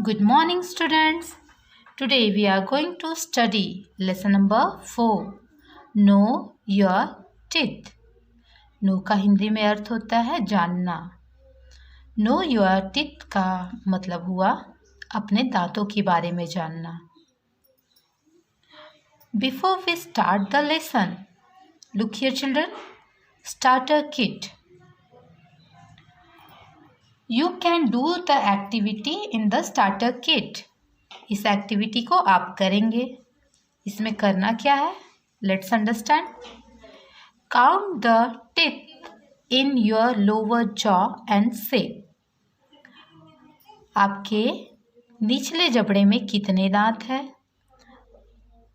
Good morning, students. Today we are going to study lesson number 4. Know your teeth. Know का हिंदी में अर्थ होता है जानना. Know your teeth का मतलब हुआ अपने दांतों के बारे में जानना. Before we start the lesson, look here children. Starter kit. You can do the activity in the starter kit. इस एक्टिविटी को आप करेंगे. इसमें करना क्या है? Let's understand. Count the teeth in your lower jaw and से. आपके निचले जबड़े में कितने दांत हैं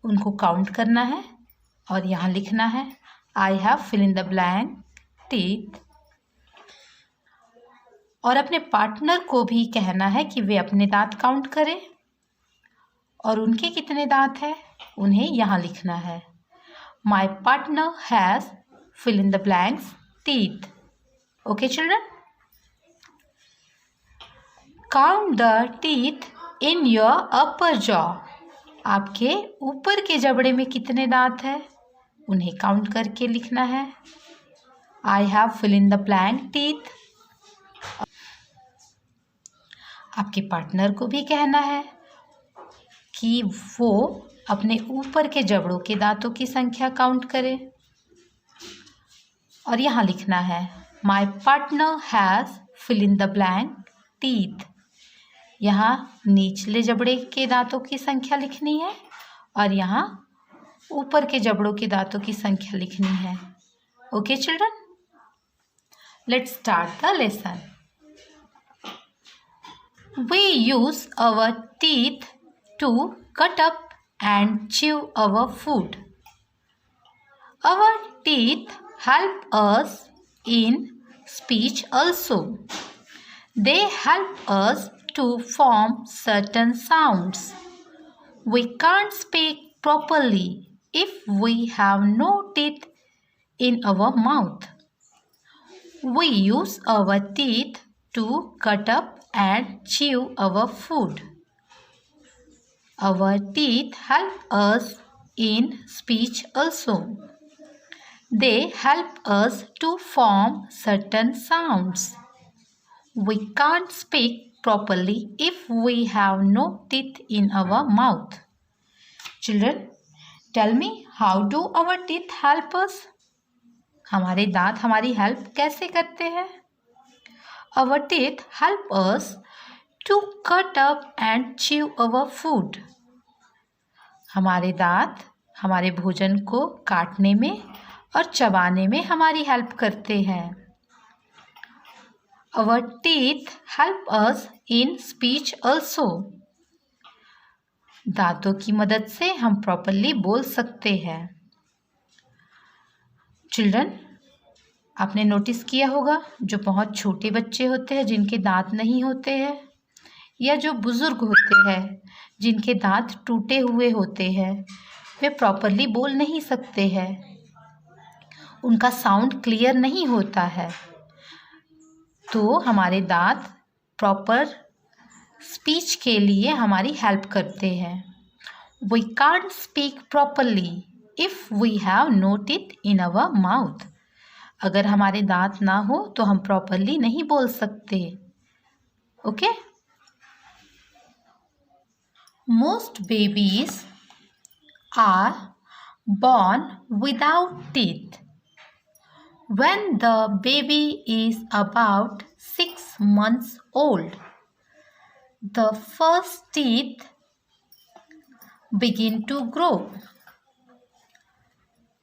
उनको काउंट करना है और यहाँ लिखना है. I have fill in the blank teeth. और अपने पार्टनर को भी कहना है कि वे अपने दांत काउंट करें और उनके कितने दांत हैं उन्हें यहाँ लिखना है. My partner has fill in the blanks teeth. Okay children. Count the teeth in your upper jaw. आपके ऊपर के जबड़े में कितने दांत हैं उन्हें काउंट करके लिखना है. I have fill in the blank teeth. आपके पार्टनर को भी कहना है कि वो अपने ऊपर के जबड़ों के दांतों की संख्या काउंट करे और यहाँ लिखना है my partner has fill in the blank teeth. यहाँ निचले जबड़े के दांतों की संख्या लिखनी है और यहाँ ऊपर के जबड़ों के दांतों की संख्या लिखनी है. Okay children, let's start the lesson. We use our teeth to cut up and chew our food. Our teeth help us in speech also. They help us to form certain sounds. We can't speak properly if we have no teeth in our mouth. We use our teeth to cut up and chew our food. Our teeth help us in speech also. They help us to form certain sounds. We can't speak properly if we have no teeth in our mouth. Children, tell me, how do our teeth help us? हमारे दांत हमारी help कैसे करते हैं? Our teeth help us to cut up and chew our food. हमारे दांत हमारे भोजन को काटने में और चबाने में हमारी हेल्प करते हैं. Our teeth help us in speech also. दांतों की मदद से हम प्रॉपरली बोल सकते हैं. चिल्ड्रन, आपने नोटिस किया होगा जो बहुत छोटे बच्चे होते हैं जिनके दांत नहीं होते हैं या जो बुज़ुर्ग होते हैं जिनके दांत टूटे हुए होते हैं वे प्रॉपरली बोल नहीं सकते हैं. उनका साउंड क्लियर नहीं होता है. तो हमारे दांत प्रॉपर स्पीच के लिए हमारी हेल्प करते हैं. We can't speak properly if we have no teeth in our mouth. अगर हमारे दांत ना हो तो हम प्रॉपरली नहीं बोल सकते. Okay. Most babies are born without teeth. When the baby is about 6 months old, the first teeth begin to grow.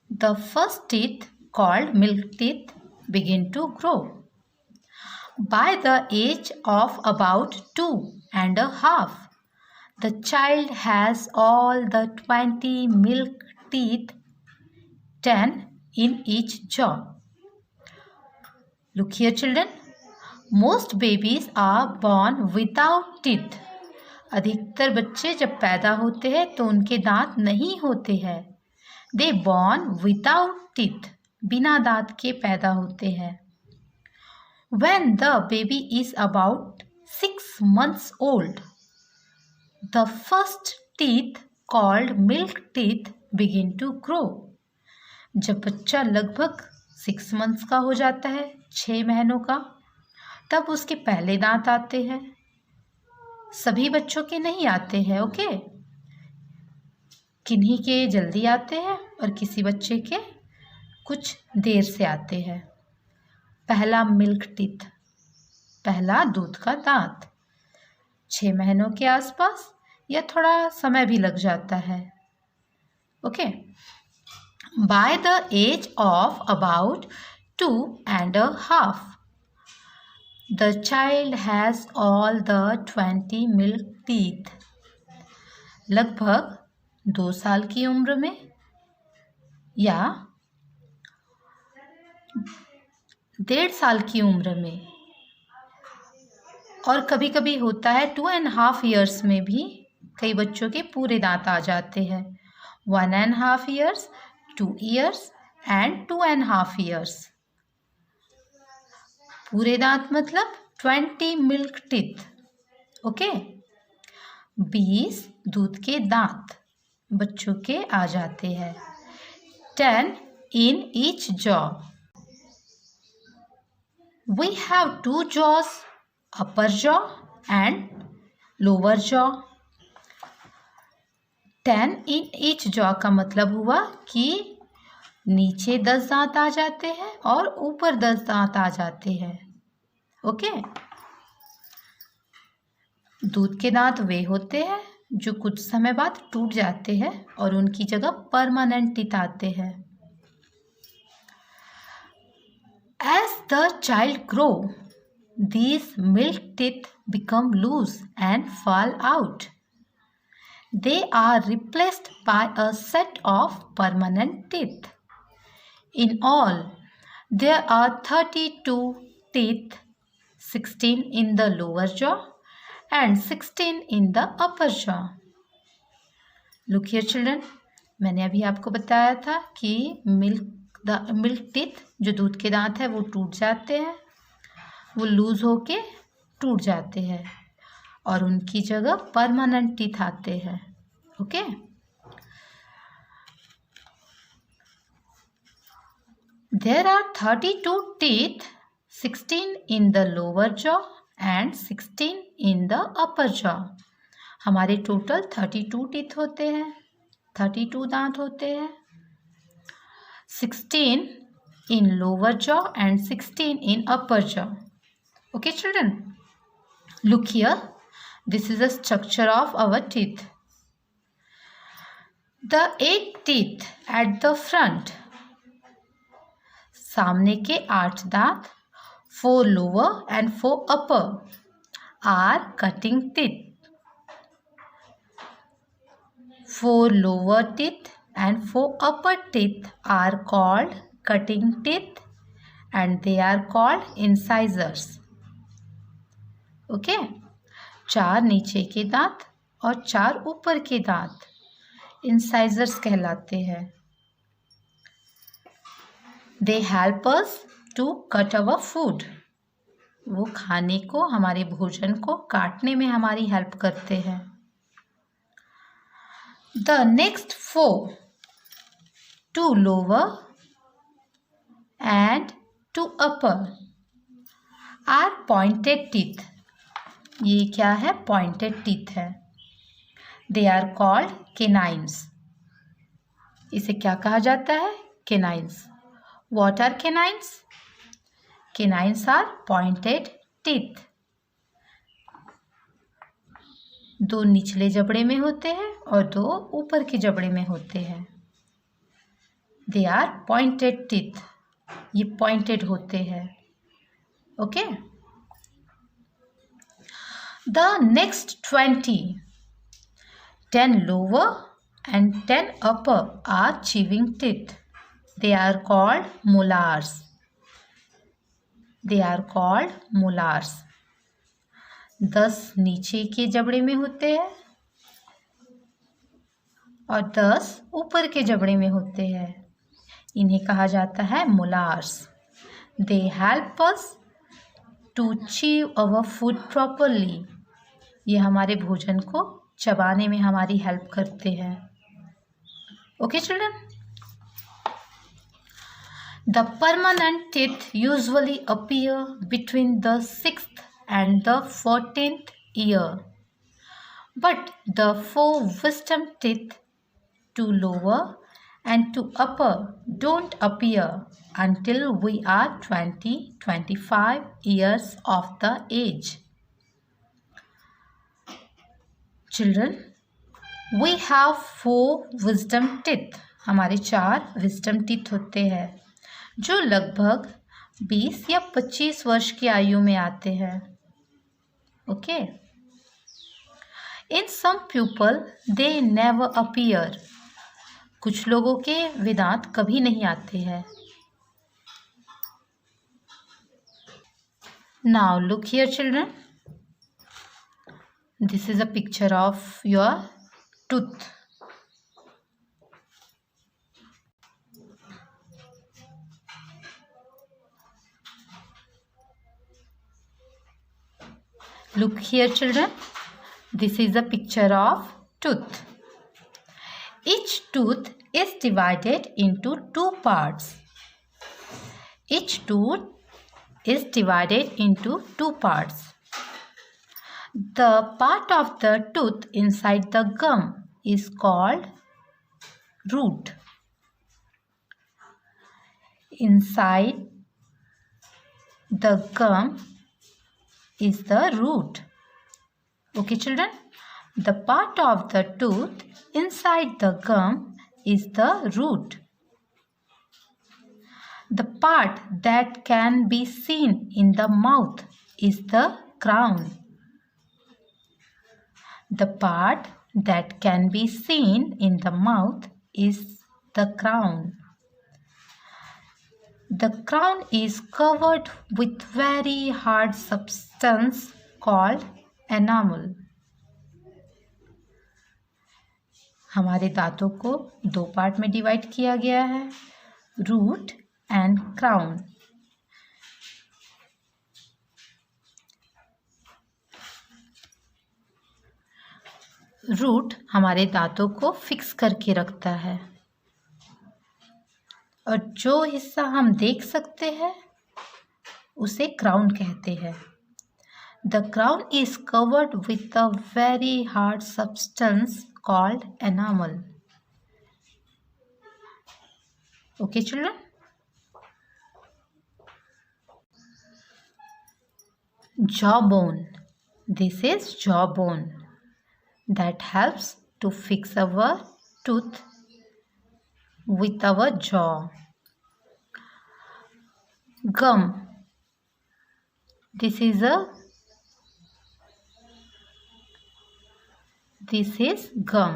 The first teeth, called milk teeth, begin to grow. By the age of about 2.5, the child has all the 20 milk teeth, 10 in each jaw. Look here children, most babies are born without teeth. अधिकतर बच्चे जब पैदा होते हैं तो उनके दांत नहीं होते हैं. They born without teeth. बिना दांत के पैदा होते हैं. When the baby is about 6 months old, The first teeth called milk teeth begin to grow. जब बच्चा लगभग 6 months का हो जाता है, 6 महीनों का, तब उसके पहले दांत आते हैं. सभी बच्चों के नहीं आते हैं, ओके. किन्हीं के जल्दी आते हैं और किसी बच्चे के कुछ देर से आते हैं. पहला मिल्क टीथ, पहला दूध का दांत 6 महीनों के आसपास या थोड़ा समय भी लग जाता है, okay. By the age of about 2.5 the child has all the 20 milk teeth. लगभग 2 साल की उम्र में या 1.5 साल की उम्र में, और कभी कभी होता है 2.5 years में भी कई बच्चों के पूरे दांत आ जाते हैं. 1.5 years, 2 years and 2.5 years. पूरे दांत मतलब 20 मिल्क टीथ, ओके. 20 दूध के दांत बच्चों के आ जाते हैं. 10 in each jaw. We have 2 jaws, upper jaw and lower jaw. 10 in each jaw का मतलब हुआ कि नीचे 10 दांत आ जाते हैं और ऊपर 10 दांत आ जाते हैं, ओके. दूध के दांत वे होते हैं जो कुछ समय बाद टूट जाते हैं और उनकी जगह परमानेंट टीथ आते हैं. As the child grow, these milk teeth become loose and fall out. They are replaced by a set of permanent teeth. In all, there are 32 teeth, 16 in the lower jaw and 16 in the upper jaw. Look here children, मैंने अभी आपको बताया था कि milk teeth जो दूध के दांत है वो टूट जाते हैं, वो लूज होके टूट जाते हैं और उनकी जगह परमानेंट टीथ आते हैं, okay. There are 32 teeth, 16 in the lower jaw and 16 in the upper jaw. हमारे टोटल 32 टीथ होते हैं, 32 दांत होते हैं. 16 in lower jaw and 16 in upper jaw. Okay children, look here, this is the structure of our teeth. The 8 teeth at the front, सामने के 8 दांत, 4 lower and 4 upper are cutting teeth. 4 lower teeth and 4 upper teeth are called cutting teeth and they are called incisors. Okay? 4 नीचे के दांत और 4 ऊपर के दांत incisors कहलाते हैं. They help us to cut our food. वो खाने को, हमारे भोजन को काटने में हमारी हेल्प करते हैं. The next 4, 2 lower and 2 upper are pointed teeth. ये क्या है? Pointed teeth है. They are called canines. इसे क्या कहा जाता है? Canines. What are canines? Canines are pointed teeth. 2 निचले जबड़े में होते हैं और 2 ऊपर के जबड़े में होते हैं. They are pointed teeth. ये pointed होते हैं, okay. The next 20, 10 lower and 10 upper are chewing teeth. They are called molars. They are called molars. 10 नीचे के जबड़े में होते हैं और 10 ऊपर के जबड़े में होते हैं. इन्हें कहा जाता है molars. They help us to chew our food properly. ये हमारे भोजन को चबाने में हमारी हेल्प करते हैं। Okay children, the permanent teeth usually appear between the 6th and the 14th year, but the 4 wisdom teeth to lower and to upper don't appear until we are 20-25 years of the age. Children, we have 4 wisdom teeth. हमारे 4 wisdom teeth होते हैं जो लगभग 20 या 25 वर्ष की आयु में आते हैं। Okay, in some people they never appear, कुछ लोगों के वे दांत कभी नहीं आते हैं। Now look here children, this is a picture of your tooth. Look here children, this is a picture of tooth. Each tooth is divided into 2 parts. Each tooth is divided into 2 parts. The part of the tooth inside the gum is called root. Inside the gum is the root. Okay children, the part of the tooth inside the gum is the root. The part that can be seen in the mouth is the crown. The part that can be seen in the mouth is the crown. The crown is covered with very hard substance called enamel. हमारे दांतों को 2 part में divide किया गया है, root and crown. Root हमारे दांतों को फिक्स करके रखता है और जो हिस्सा हम देख सकते हैं उसे क्राउन कहते हैं। The crown is covered with a very hard substance called enamel. Okay children, jawbone, this is jawbone that helps to fix our tooth with our jaw. Gum, this is gum.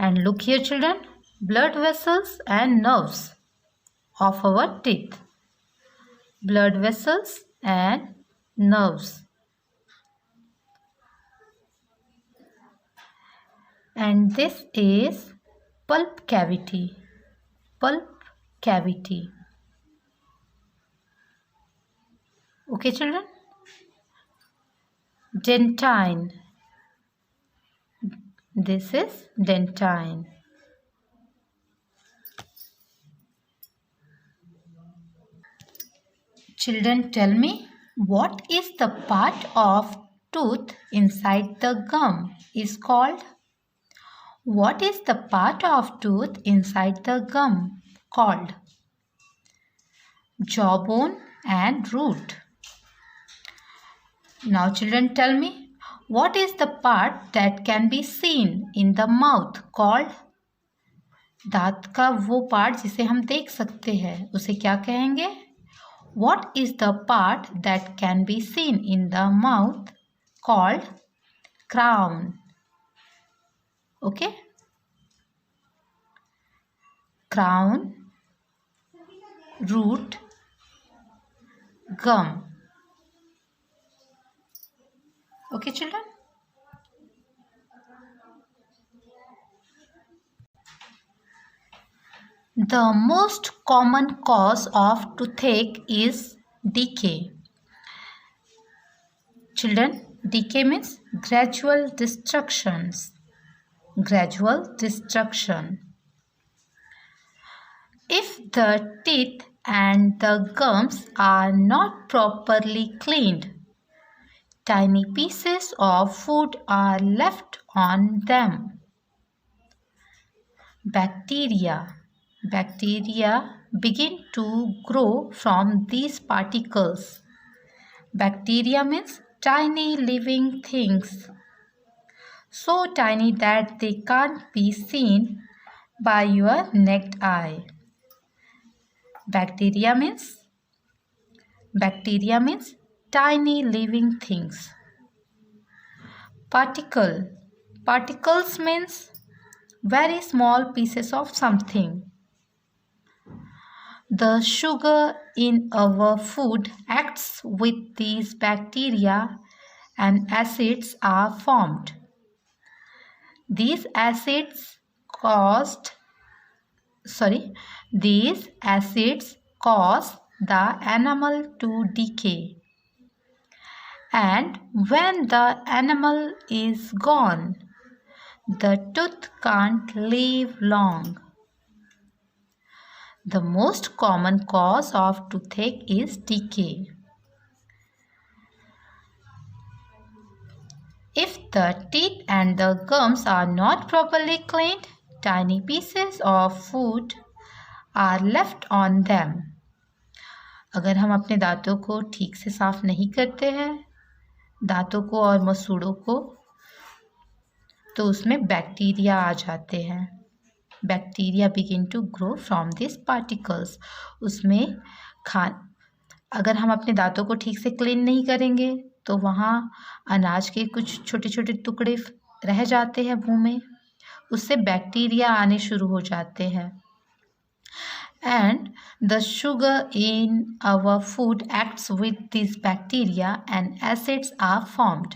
And look here children, blood vessels and nerves of our teeth. Blood vessels and nerves. And this is pulp cavity. Pulp cavity. Okay children? Dentine. This is dentine. Children, tell me, what is the part of tooth inside the gum is called? What is the part of tooth inside the gum called? Jawbone and root. Now children, tell me, what is the part that can be seen in the mouth called? दांत का वो part जिसे हम देख सकते हैं उसे क्या कहेंगे? What is the part that can be seen in the mouth called crown? Okay? Crown, root, gum. Okay children? The most common cause of toothache is decay. Children, Decay means gradual destructions. Gradual destruction. If the teeth and the gums are not properly cleaned, tiny pieces of food are left on them. Bacteria. Bacteria begin to grow from these particles. Bacteria means tiny living things, so tiny that they can't be seen by your naked eye. Bacteria means tiny living things. Particle. Particles means very small pieces of something. The sugar in our food acts with these bacteria and acids are formed. These acids cause the animal to decay. And when the animal is gone, the tooth can't live long. The most common cause of toothache is decay. If the teeth and the gums are not properly cleaned, tiny pieces of food are left on them. अगर हम अपने दांतों को ठीक से साफ नहीं करते हैं, दांतों को और मसूड़ों को, तो उसमें बैक्टीरिया आ जाते हैं. Bacteria begin to grow from this particles. उसमें अगर हम अपने दांतों को ठीक से क्लीन नहीं करेंगे तो वहाँ अनाज के कुछ छोटे छोटे टुकड़े रह जाते हैं मुंह में, उससे बैक्टीरिया आने शुरू हो जाते हैं. And the sugar in our food acts with these bacteria and acids are formed.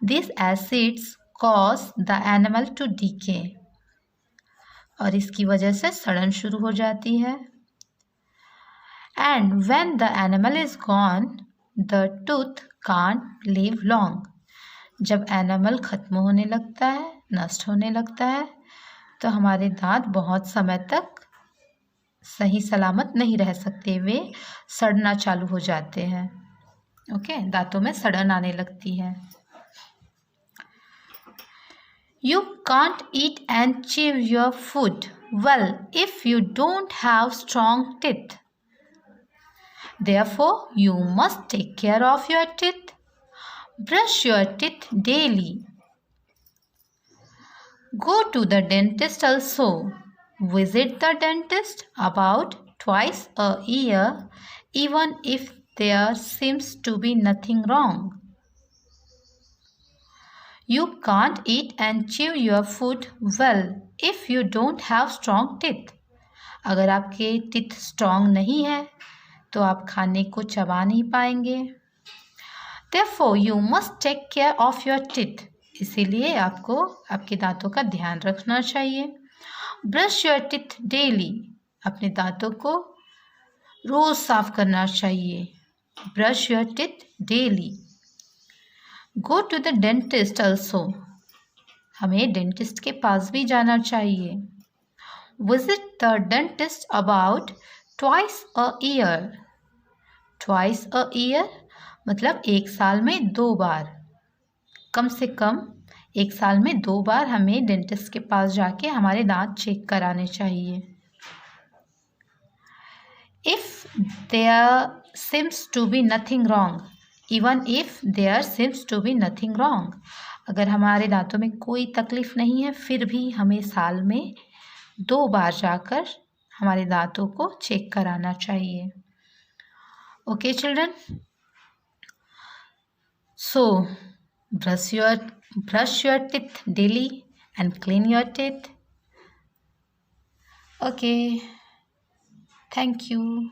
These acids cause the animal to decay. और इसकी वजह से सड़न शुरू हो जाती है. And when the animal is gone, the tooth can't live long. जब एनिमल खत्म होने लगता है, नष्ट होने लगता है, तो हमारे दांत बहुत समय तक सही सलामत नहीं रह सकते, वे सड़ना चालू हो जाते हैं. ओके, दांतों में सड़न आने लगती है. You can't eat and chew your food well if you don't have strong teeth. Therefore, you must take care of your teeth. Brush your teeth daily. Go to the dentist also. Visit the dentist about twice a year, even if there seems to be nothing wrong. You can't eat and chew your food well if you don't have strong teeth. अगर आपके teeth strong नहीं है तो आप खाने को चबा नहीं पाएंगे. Therefore, you must take care of your teeth. इसीलिए आपको आपके दांतों का ध्यान रखना चाहिए. Brush your teeth daily. अपने दांतों को रोज साफ करना चाहिए. Brush your teeth daily. Go to the dentist also. हमें डेंटिस्ट के पास भी जाना चाहिए. Visit the dentist about twice a year. Twice a year मतलब एक साल में 2 बार. कम से कम एक साल में 2 बार हमें डेंटिस्ट के पास जाके हमारे दांत चेक कराने चाहिए. If there seems to be nothing wrong. Even if there seems to be nothing wrong. अगर हमारे दांतों में कोई तकलीफ नहीं है, फिर भी हमें साल में 2 बार जाकर हमारे दांतों को चेक कराना चाहिए. Okay, children. So, brush your teeth daily and clean your teeth. Okay. Thank you.